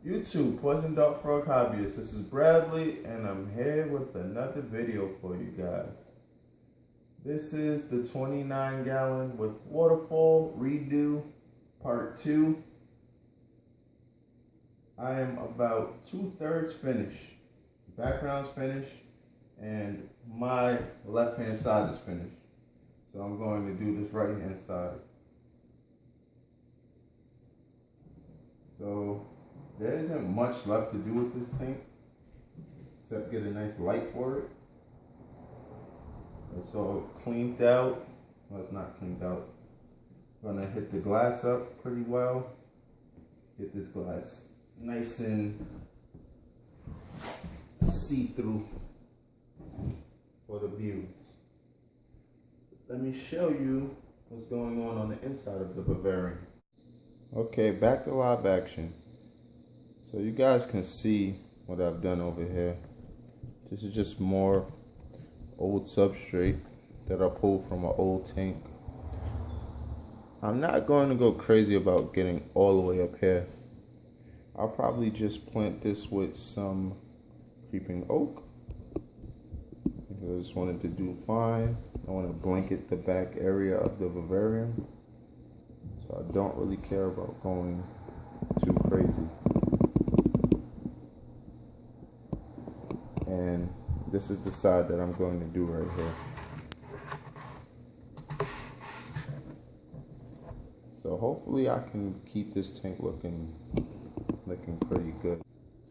YouTube, Poison Dart Frog Hobbyist. This is Bradley, and I'm here with another video for you guys. This is the 29-gallon with Waterfall Redo Part 2. I am about 2/3 finished. Background's finished, and my left-hand side is finished. So I'm going to do this right-hand side. So there isn't much left to do with this tank, except get a nice light for it. It's all cleaned out. Well, it's not cleaned out. I'm gonna hit the glass up pretty well. Get this glass nice and see-through for the views. Let me show you what's going on the inside of the Vivarium. Okay, back to live action. So you guys can see what I've done over here. This is just more old substrate that I pulled from an old tank. I'm not going to go crazy about getting all the way up here. I'll probably just plant this with some creeping oak, because I just wanted to do fine. I want to blanket the back area of the Vivarium, so I don't really care about going too crazy. And this is the side that I'm going to do right here. So hopefully I can keep this tank looking pretty good.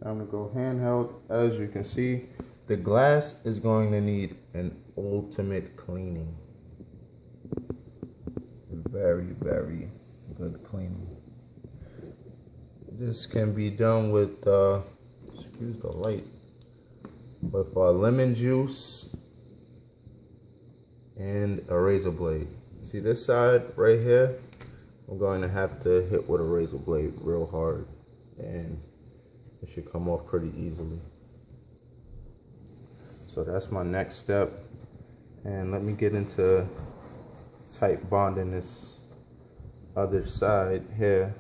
Time to go handheld. As you can see, the glass is going to need an ultimate cleaning. Very, very good cleaning. This can be done with, excuse the light, with lemon juice and a razor blade. See this side right here? I'm going to have to hit with a razor blade real hard, and it should come off pretty easily. So that's my next step. And let me get into Titebond in this other side here,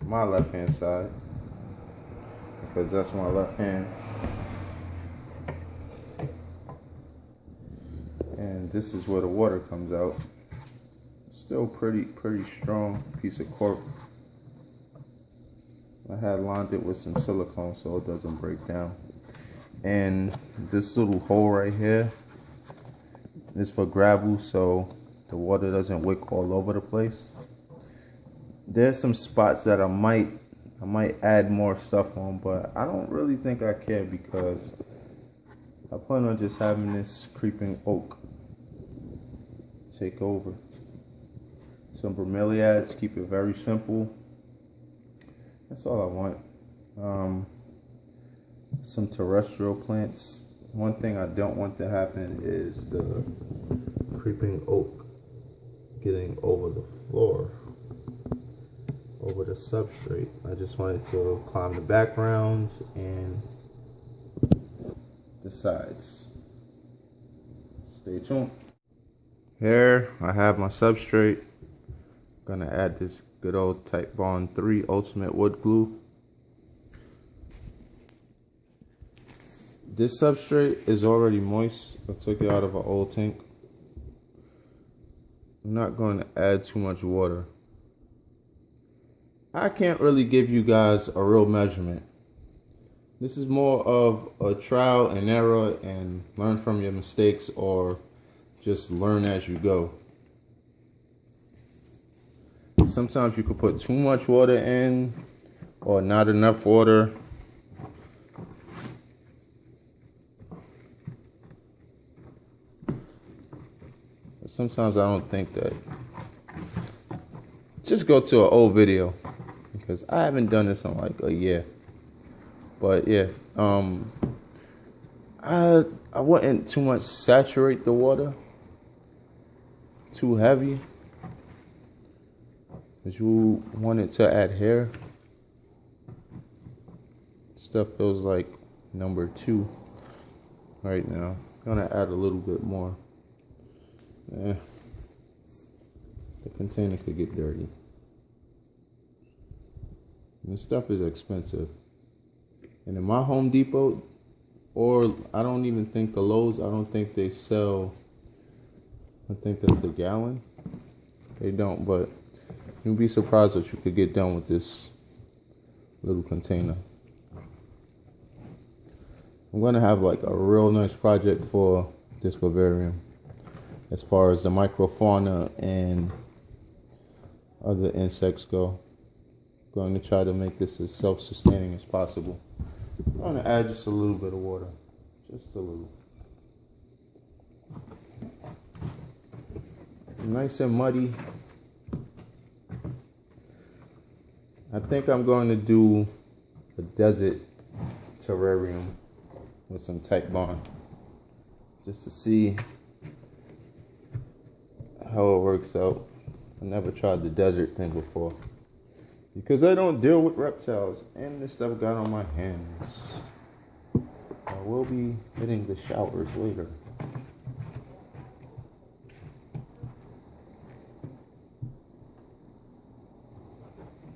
my left hand side, because that's my left hand. And this is where the water comes out. Still pretty strong piece of cork. I had lined it with some silicone so it doesn't break down. And this little hole right here is for gravel, so the water doesn't wick all over the place. There's some spots that I might add more stuff on, but I don't really think I care, because I plan on just having this creeping oak take over. Some bromeliads, keep it very simple. That's all I want. Some terrestrial plants. One thing I don't want to happen is the creeping oak getting over the floor, over the substrate. I just wanted to climb the backgrounds and the sides. Stay tuned. Here I have my substrate. Gonna add this good old Titebond 3 Ultimate Wood Glue. This substrate is already moist. I took it out of an old tank. I'm not going to add too much water. I can't really give you guys a real measurement. This is more of a trial and error, and learn from your mistakes, or just learn as you go. Sometimes you could put too much water in, or not enough water. But sometimes I don't think that. Just go to an old video, because I haven't done this in like a year. But yeah, I wouldn't too much saturate the water, too heavy, because you want it to adhere. Stuff feels like number 2 right now. I'm gonna add a little bit more. The container could get dirty. This stuff is expensive. And in my Home Depot, or I don't even think the Lowe's, I don't think they sell, I think that's the gallon. They don't, but you'd be surprised what you could get done with this little container. I'm gonna have like a real nice project for this vivarium as far as the microfauna and other insects go. I'm going to try to make this as self-sustaining as possible. I'm going to add just a little bit of water, just a little. Nice and muddy. I think I'm going to do a desert terrarium with some Titebond, just to see how it works out. I never tried the desert thing before because I don't deal with reptiles, and this stuff got on my hands. I will be hitting the showers later.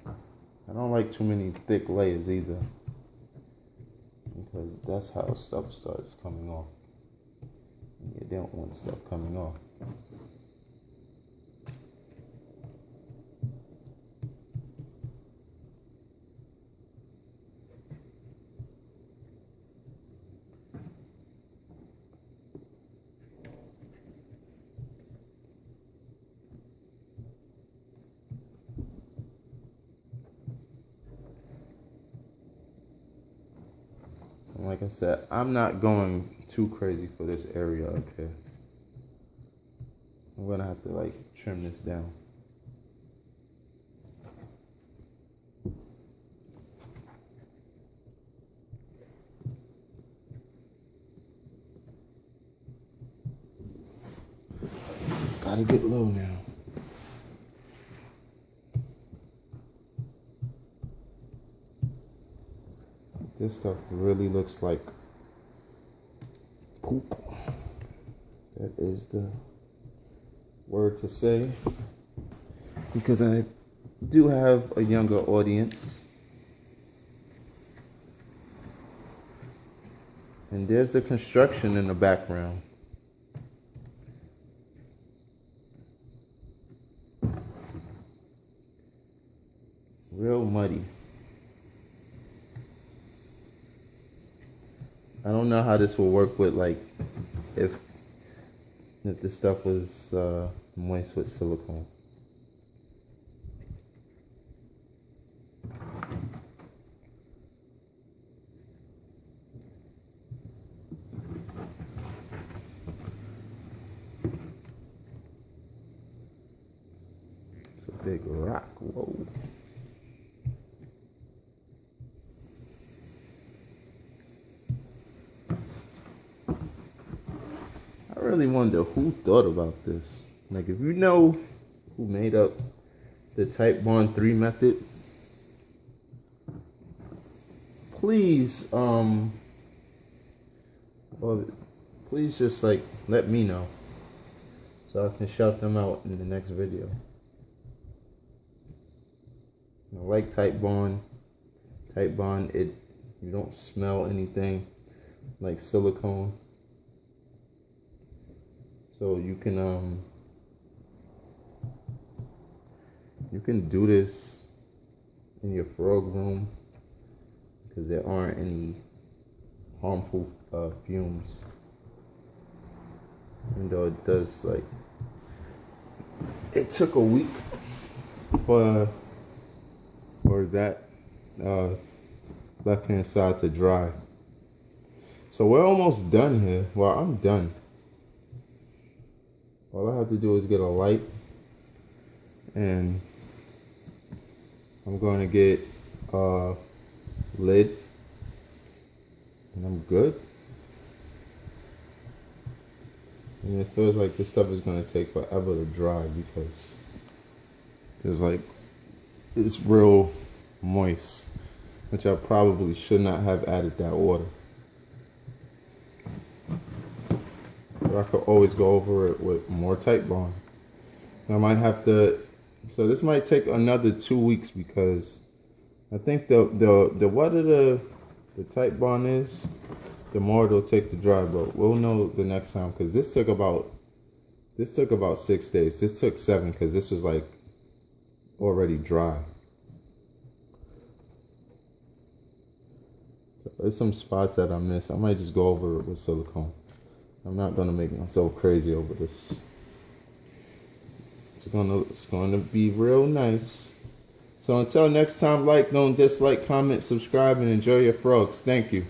I don't like too many thick layers either, because that's how stuff starts coming off. You don't want stuff coming off. Like I said, I'm not going too crazy for this area up here. I'm gonna have to like trim this down. Gotta get low now. This stuff really looks like poop. That is the word to say, because I do have a younger audience. And there's the construction in the background. Real muddy. I don't know how this will work with, like, if this stuff was moist with silicone. It's a big rock. Whoa. I really wonder who thought about this. Like, if you know who made up the Titebond 3 method, please, please just like let me know so I can shout them out in the next video. I like Titebond, you don't smell anything like silicone. So you can do this in your frog room because there aren't any harmful fumes. Even though it does, like, it took a week for that left hand side to dry. So we're almost done here. Well, I'm done. All I have to do is get a light, and I'm going to get a lid, and I'm good. And it feels like this stuff is going to take forever to dry because it's real moist, which I probably should not have added that water. I could always go over it with more Titebond. I might have to, so this might take another 2 weeks because I think the wetter the Titebond is, the more it'll take to dry. But we'll know the next time, because this took about 6 days. This took 7 because this was like already dry. There's some spots that I missed. I might just go over it with silicone. I'm not gonna make myself crazy over this. It's gonna be real nice. So until next time, like, don't dislike, comment, subscribe, and enjoy your frogs. Thank you.